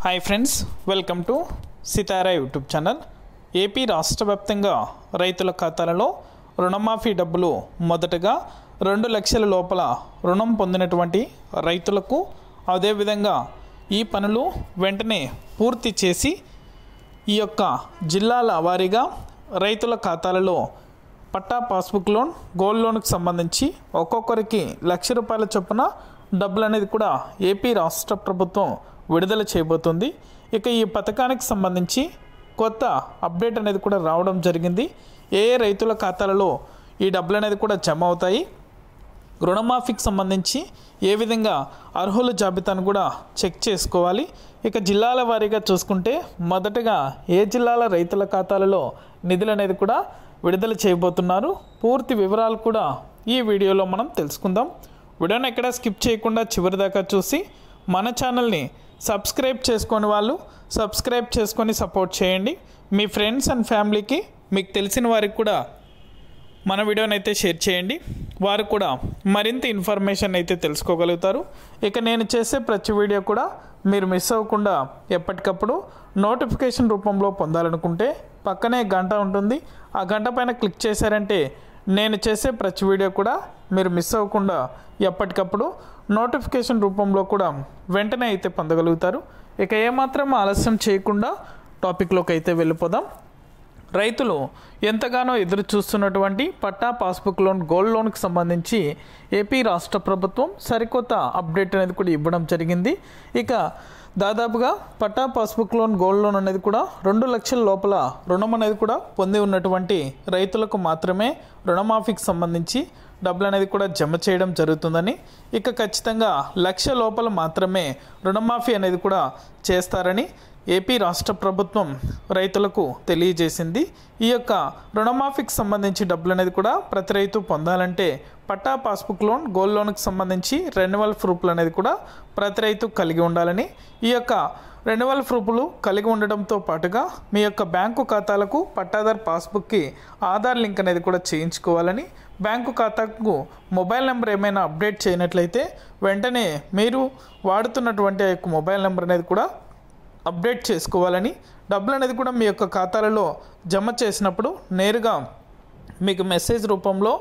Hi friends, welcome to Sitara YouTube channel. AP రాష్ట్ర వ్యాప్తంగా రైతుల ఖాతాలలో రుణమాఫీ డబ్బులు మొదటగా 2 లక్షల లోపల రుణం పొందినటువంటి రైతులకు, అదేవిధంగా ఈ పనులు వెంటనే పూర్తి చేసి ఈ యొక్క జిల్లాల వారీగా రైతుల ఖాతాలలో పట్టా పాస్బుక్ లోన్, గోల్డ్ లోన్కి సంబంధించి ఒక్కొక్కరికి ₹1,00,000 చొప్పున డబ్బులు అనేది కూడా ఏపీ రాష్ట్ర ప్రభుత్వం విడుదల చేయబోతుంది. ఇక ఈ పథకానికి సంబంధించి కొత్త అప్డేట్ అనేది కూడా రావడం జరిగింది. ఏ రైతుల ఖాతాలలో ఈ డబ్బులు అనేది కూడా జమ అవుతాయి, రుణమాఫీకి సంబంధించి ఏ విధంగా అర్హుల జాబితాను కూడా చెక్ చేసుకోవాలి. ఇక జిల్లాల వారీగా చూసుకుంటే మొదటగా ఏ జిల్లాల రైతుల ఖాతాలలో నిధులు అనేది కూడా విడుదల చేయబోతున్నారు, పూర్తి వివరాలు కూడా ఈ వీడియోలో మనం తెలుసుకుందాం. వీడియోని ఎక్కడ స్కిప్ చేయకుండా చివరి దాకా చూసి మన ఛానల్ని సబ్స్క్రైబ్ చేసుకొని వాళ్ళు సబ్స్క్రైబ్ చేసుకొని సపోర్ట్ చేయండి. మీ ఫ్రెండ్స్ అండ్ ఫ్యామిలీకి, మీకు తెలిసిన వారికి కూడా మన వీడియోని అయితే షేర్ చేయండి. వారు కూడా మరింత ఇన్ఫర్మేషన్ అయితే తెలుసుకోగలుగుతారు. ఇక నేను చేసే ప్రతి వీడియో కూడా మీరు మిస్ అవ్వకుండా ఎప్పటికప్పుడు నోటిఫికేషన్ రూపంలో పొందాలనుకుంటే పక్కనే గంట ఉంటుంది. ఆ గంట పైన క్లిక్ చేశారంటే నేను చేసే ప్రతి వీడియో కూడా మీరు మిస్ అవ్వకుండా ఎప్పటికప్పుడు నోటిఫికేషన్ రూపంలో కూడా వెంటనే అయితే పొందగలుగుతారు. ఇక ఏమాత్రం ఆలస్యం చేయకుండా టాపిక్లోకి అయితే వెళ్ళిపోదాం. రైతులు ఎంతగానో ఎదురు చూస్తున్నటువంటి పట్టా పాస్బుక్ లోన్, గోల్డ్ లోన్కి సంబంధించి ఏపీ రాష్ట్ర ప్రభుత్వం సరికొత్త అప్డేట్ అనేది కూడా ఇవ్వడం జరిగింది. ఇక దాదాపుగా పట్టా పాస్బుక్ లోన్, గోల్డ్ లోన్ అనేది కూడా 2 లక్షల లోపల రుణం అనేది కూడా పొంది ఉన్నటువంటి రైతులకు మాత్రమే రుణమాఫీకి సంబంధించి డబ్బులు అనేది కూడా జమ చేయడం జరుగుతుందని, ఇక ఖచ్చితంగా 1,00,000 లోపల మాత్రమే రుణమాఫీ అనేది కూడా చేస్తారని ఏపీ రాష్ట్ర ప్రభుత్వం రైతులకు తెలియజేసింది. ఈ యొక్క రుణమాఫీకి సంబంధించి డబ్బులు అనేది కూడా ప్రతి రైతు పొందాలంటే పట్టా పాస్బుక్ లోన్, గోల్డ్ లోన్కి సంబంధించి రెన్యువల్ ప్రూఫ్లు అనేది కూడా ప్రతి రైతు కలిగి ఉండాలని, ఈ యొక్క రెన్యువల్ ప్రూఫ్లు కలిగి ఉండడంతో పాటుగా మీ యొక్క బ్యాంకు ఖాతాలకు పట్టాదార్ పాస్బుక్కి ఆధార్ లింక్ అనేది కూడా చేయించుకోవాలని, బ్యాంకు ఖాతాకు మొబైల్ నెంబర్ ఏమైనా అప్డేట్ చేయనట్లయితే వెంటనే మీరు వాడుతున్నటువంటి ఆ యొక్క మొబైల్ నెంబర్ అనేది కూడా అప్డేట్ చేసుకోవాలని, డబ్బులు అనేది కూడా మీ యొక్క ఖాతాలలో జమ చేసినప్పుడు నేరుగా మీకు మెసేజ్ రూపంలో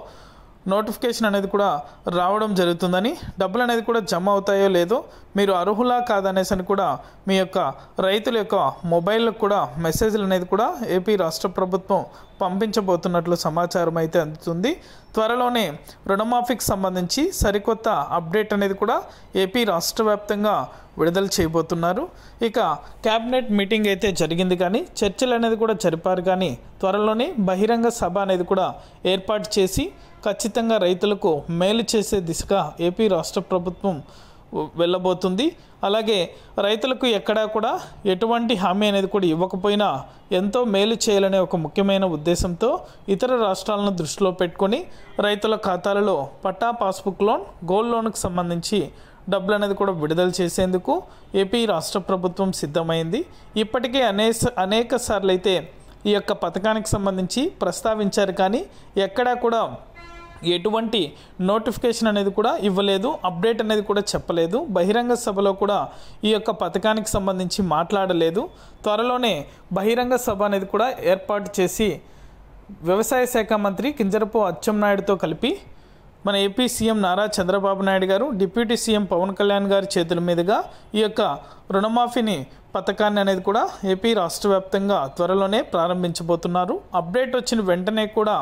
నోటిఫికేషన్ అనేది కూడా రావడం జరుగుతుందని, డబ్బులు అనేది కూడా జమ అవుతాయో లేదో, మీరు అర్హులా కాదనేసి అని కూడా మీ యొక్క రైతుల యొక్క మొబైల్కి కూడా మెసేజ్లు అనేది కూడా ఏపీ రాష్ట్ర ప్రభుత్వం పంపించబోతున్నట్లు సమాచారం అయితే అందుతుంది. త్వరలోనే రుణమాఫీకి సంబంధించి సరికొత్త అప్డేట్ అనేది కూడా ఏపీ రాష్ట్ర వ్యాప్తంగా విడుదల చేయబోతున్నారు. ఇక క్యాబినెట్ మీటింగ్ అయితే జరిగింది, కానీ చర్చలు అనేది కూడా జరిపారు, కానీ త్వరలోనే బహిరంగ సభ అనేది కూడా ఏర్పాటు చేసి ఖచ్చితంగా రైతులకు మేలు చేసే దిశగా ఏపీ రాష్ట్ర ప్రభుత్వం వెళ్ళబోతుంది. అలాగే రైతులకు ఎక్కడా కూడా ఎటువంటి హామీ అనేది కూడా ఇవ్వకపోయినా ఎంతో మేలు చేయాలనే ఒక ముఖ్యమైన ఉద్దేశంతో ఇతర రాష్ట్రాలను దృష్టిలో పెట్టుకొని రైతుల ఖాతాలలో పట్టా పాస్బుక్ లోన్, గోల్డ్ లోన్కి సంబంధించి డబ్బులు అనేది కూడా విడుదల చేసేందుకు ఏపీ రాష్ట్ర ప్రభుత్వం సిద్ధమైంది. ఇప్పటికే అనేక సార్లు అయితే ఈ యొక్క పథకానికి సంబంధించి ప్రస్తావించారు, కానీ ఎక్కడా కూడా ఎటువంటి నోటిఫికేషన్ అనేది కూడా ఇవ్వలేదు, అప్డేట్ అనేది కూడా చెప్పలేదు, బహిరంగ సభలో కూడా ఈ యొక్క పథకానికి సంబంధించి మాట్లాడలేదు. త్వరలోనే బహిరంగ సభ అనేది కూడా ఏర్పాటు చేసి వ్యవసాయ శాఖ మంత్రి కింజరపు అచ్చెన్నాయుడుతో కలిపి మన ఏపీ సీఎం నారా చంద్రబాబు నాయుడు గారు, డిప్యూటీ సీఎం పవన్ కళ్యాణ్ గారి చేతుల మీదుగా ఈ యొక్క రుణమాఫీని పథకాన్ని అనేది కూడా ఏపీ రాష్ట్ర వ్యాప్తంగా త్వరలోనే ప్రారంభించబోతున్నారు. అప్డేట్ వచ్చిన వెంటనే కూడా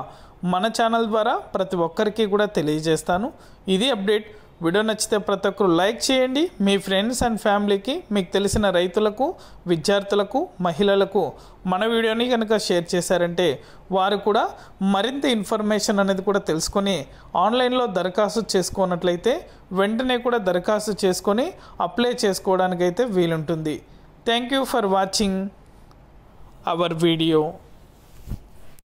మన ఛానల్ ద్వారా ప్రతి ఒక్కరికి కూడా తెలియజేస్తాను. ఇది అప్డేట్. వీడియో నచ్చితే ప్రతి ఒక్కరు లైక్ చేయండి. మీ ఫ్రెండ్స్ అండ్ ఫ్యామిలీకి, మీకు తెలిసిన రైతులకు, విద్యార్థులకు, మహిళలకు మన వీడియోని కనుక షేర్ చేశారంటే వారు కూడా మరింత ఇన్ఫర్మేషన్ అనేది కూడా తెలుసుకొని ఆన్లైన్లో దరఖాస్తు చేసుకున్నట్లయితే వెంటనే కూడా దరఖాస్తు చేసుకొని అప్లై చేసుకోవడానికైతే వీలుంటుంది. Thank you for watching our video.